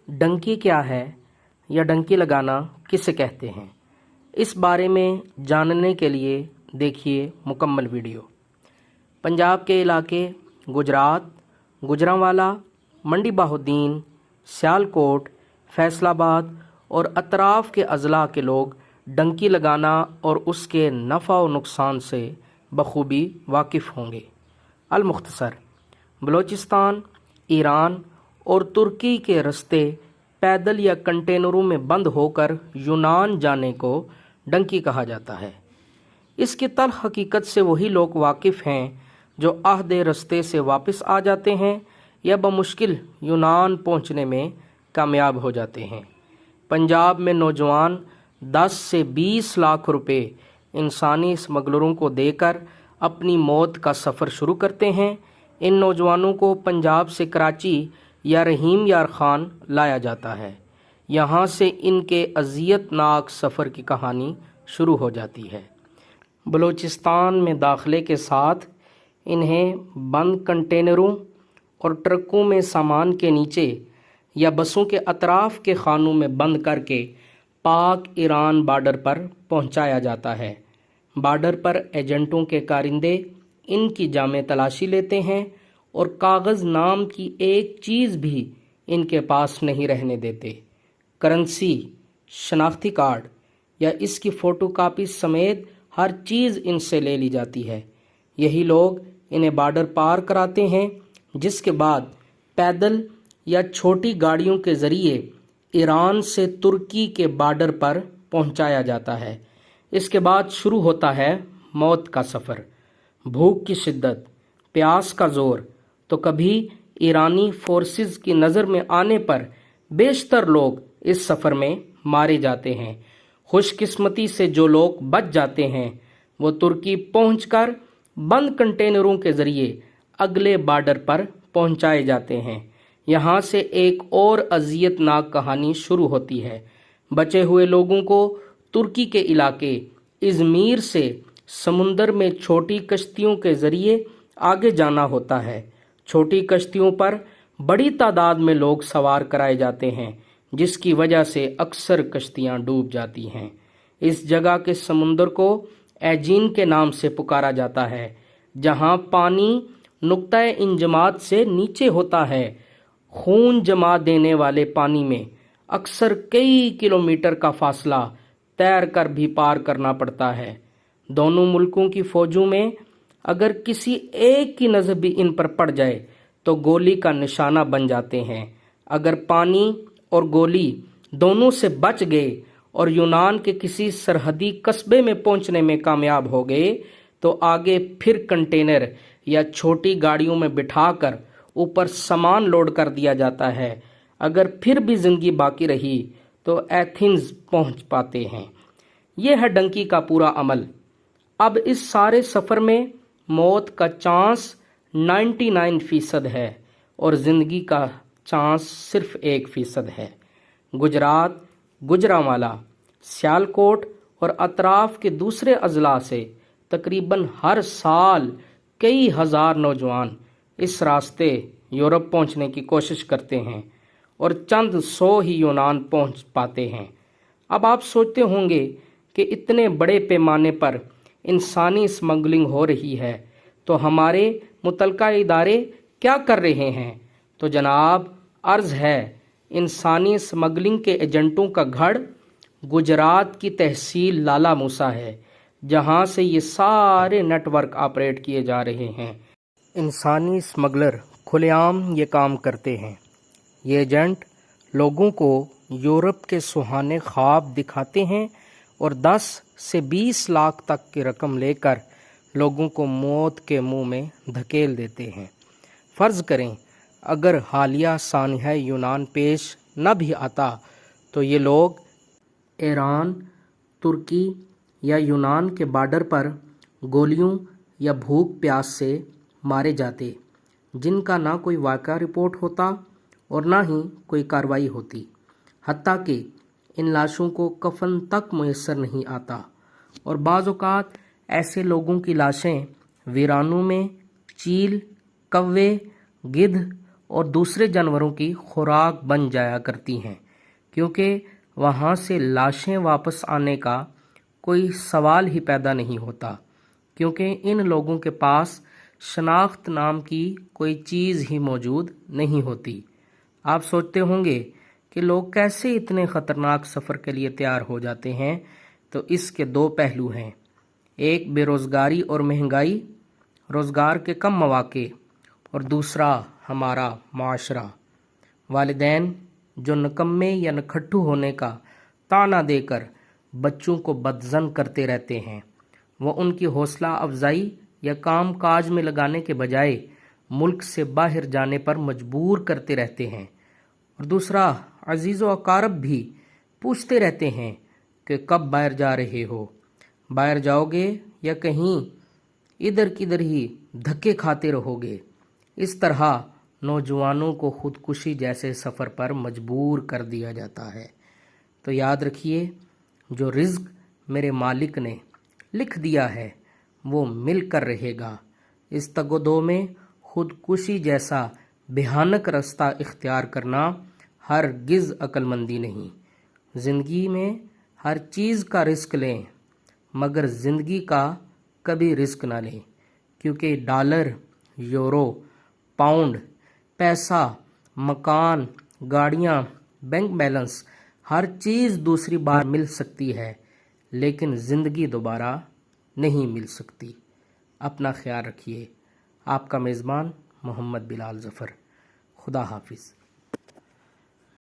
Donkey کیا ہے یا ڈنکی لگانا کسے کہتے ہیں، اس بارے میں جاننے کے لیے دیکھیے مکمل ویڈیو۔ پنجاب کے علاقے گجرات، گوجرانوالا، منڈی بہاؤالدین، سیالکوٹ، فیصل آباد اور اطراف کے اضلاع کے لوگ ڈنکی لگانا اور اس کے نفع و نقصان سے بخوبی واقف ہوں گے۔ المختصر، بلوچستان، ایران اور ترکی کے رستے پیدل یا کنٹینروں میں بند ہو کر یونان جانے کو ڈنکی کہا جاتا ہے۔ اس کی تلخ حقیقت سے وہی لوگ واقف ہیں جو عہد رستے سے واپس آ جاتے ہیں یا بمشکل یونان پہنچنے میں کامیاب ہو جاتے ہیں۔ پنجاب میں نوجوان 10 سے 20 لاکھ روپے انسانی اسمگلروں کو دے کر اپنی موت کا سفر شروع کرتے ہیں۔ ان نوجوانوں کو پنجاب سے کراچی یا رحیم یار خان لایا جاتا ہے۔ یہاں سے ان کے اذیت ناک سفر کی کہانی شروع ہو جاتی ہے۔ بلوچستان میں داخلے کے ساتھ انہیں بند کنٹینروں اور ٹرکوں میں سامان کے نیچے یا بسوں کے اطراف کے خانوں میں بند کر کے پاک ایران بارڈر پر پہنچایا جاتا ہے۔ بارڈر پر ایجنٹوں کے کارندے ان کی جامع تلاشی لیتے ہیں اور کاغذ نام کی ایک چیز بھی ان کے پاس نہیں رہنے دیتے۔ کرنسی، شناختی کارڈ یا اس کی فوٹو کاپی سمیت ہر چیز ان سے لے لی جاتی ہے۔ یہی لوگ انہیں بارڈر پار کراتے ہیں، جس کے بعد پیدل یا چھوٹی گاڑیوں کے ذریعے ایران سے ترکی کے بارڈر پر پہنچایا جاتا ہے۔ اس کے بعد شروع ہوتا ہے موت کا سفر۔ بھوک کی شدت، پیاس کا زور، تو کبھی ایرانی فورسز کی نظر میں آنے پر بیشتر لوگ اس سفر میں مارے جاتے ہیں۔ خوش قسمتی سے جو لوگ بچ جاتے ہیں وہ ترکی پہنچ کر بند کنٹینروں کے ذریعے اگلے بارڈر پر پہنچائے جاتے ہیں۔ یہاں سے ایک اور اذیت ناک کہانی شروع ہوتی ہے۔ بچے ہوئے لوگوں کو ترکی کے علاقے ازمیر سے سمندر میں چھوٹی کشتیوں کے ذریعے آگے جانا ہوتا ہے۔ چھوٹی کشتیوں پر بڑی تعداد میں لوگ سوار کرائے جاتے ہیں، جس کی وجہ سے اکثر کشتیاں ڈوب جاتی ہیں۔ اس جگہ کے سمندر کو ایجین کے نام سے پکارا جاتا ہے، جہاں پانی نقطۂ انجماد سے نیچے ہوتا ہے۔ خون جما دینے والے پانی میں اکثر کئی کلومیٹر کا فاصلہ تیر کر بھی پار کرنا پڑتا ہے۔ دونوں ملکوں کی فوجوں میں اگر کسی ایک کی نظر بھی ان پر پڑ جائے تو گولی کا نشانہ بن جاتے ہیں۔ اگر پانی اور گولی دونوں سے بچ گئے اور یونان کے کسی سرحدی قصبے میں پہنچنے میں کامیاب ہو گئے تو آگے پھر کنٹینر یا چھوٹی گاڑیوں میں بٹھا کر اوپر سامان لوڈ کر دیا جاتا ہے۔ اگر پھر بھی زندگی باقی رہی تو ایتھنز پہنچ پاتے ہیں۔ یہ ہے ڈنکی کا پورا عمل۔ اب اس سارے سفر میں موت کا چانس 99% ہے اور زندگی کا چانس صرف 1% ہے۔ گجرات، گوجرانوالا، سیالکوٹ اور اطراف کے دوسرے اضلاع سے تقریباً ہر سال کئی ہزار نوجوان اس راستے یورپ پہنچنے کی کوشش کرتے ہیں اور چند سو ہی یونان پہنچ پاتے ہیں۔ اب آپ سوچتے ہوں گے کہ اتنے بڑے پیمانے پر انسانی اسمگلنگ ہو رہی ہے تو ہمارے متعلقہ ادارے کیا کر رہے ہیں؟ تو جناب، عرض ہے، انسانی اسمگلنگ کے ایجنٹوں کا گھر گجرات کی تحصیل لالا موسیٰ ہے، جہاں سے یہ سارے نیٹ ورک آپریٹ کیے جا رہے ہیں۔ انسانی اسمگلر کھلے عام یہ کام کرتے ہیں۔ یہ ایجنٹ لوگوں کو یورپ کے سہانے خواب دکھاتے ہیں اور 10 سے 20 لاکھ تک کی رقم لے کر لوگوں کو موت کے منہ میں دھکیل دیتے ہیں۔ فرض کریں اگر حالیہ سانحہ یونان پیش نہ بھی آتا تو یہ لوگ ایران، ترکی یا یونان کے بارڈر پر گولیوں یا بھوک پیاس سے مارے جاتے، جن کا نہ کوئی واقعہ رپورٹ ہوتا اور نہ ہی کوئی کارروائی ہوتی، حتیٰ کہ ان لاشوں کو کفن تک میسر نہیں آتا، اور بعض اوقات ایسے لوگوں کی لاشیں ویرانوں میں چیل، کوے، گدھ اور دوسرے جانوروں کی خوراک بن جایا کرتی ہیں، کیونکہ وہاں سے لاشیں واپس آنے کا کوئی سوال ہی پیدا نہیں ہوتا، کیونکہ ان لوگوں کے پاس شناخت نام کی کوئی چیز ہی موجود نہیں ہوتی۔ آپ سوچتے ہوں گے کہ لوگ کیسے اتنے خطرناک سفر کے لیے تیار ہو جاتے ہیں، تو اس کے دو پہلو ہیں، ایک بے روزگاری اور مہنگائی، روزگار کے کم مواقع، اور دوسرا ہمارا معاشرہ، والدین جو نکمے یا نکھٹو ہونے کا طعنہ دے کر بچوں کو بدظن کرتے رہتے ہیں۔ وہ ان کی حوصلہ افزائی یا کام کاج میں لگانے کے بجائے ملک سے باہر جانے پر مجبور کرتے رہتے ہیں۔ اور دوسرا، عزیز و اقارب بھی پوچھتے رہتے ہیں کہ کب باہر جا رہے ہو، باہر جاؤ گے یا کہیں ادھر کدھر ہی دھکے کھاتے رہو گے۔ اس طرح نوجوانوں کو خودکشی جیسے سفر پر مجبور کر دیا جاتا ہے۔ تو یاد رکھیے، جو رزق میرے مالک نے لکھ دیا ہے وہ مل کر رہے گا۔ اس تگ و دو میں خودکشی جیسا بھیانک راستہ اختیار کرنا ہرگز عقل مندی نہیں۔ زندگی میں ہر چیز کا رزق لیں، مگر زندگی کا کبھی رزق نہ لیں، کیونکہ ڈالر، یورو، پاؤنڈ، پیسہ، مکان، گاڑیاں، بینک بیلنس، ہر چیز دوسری بار مل سکتی ہے، لیکن زندگی دوبارہ نہیں مل سکتی۔ اپنا خیال رکھیے۔ آپ کا میزبان محمد بلال ظفر۔ خدا حافظ۔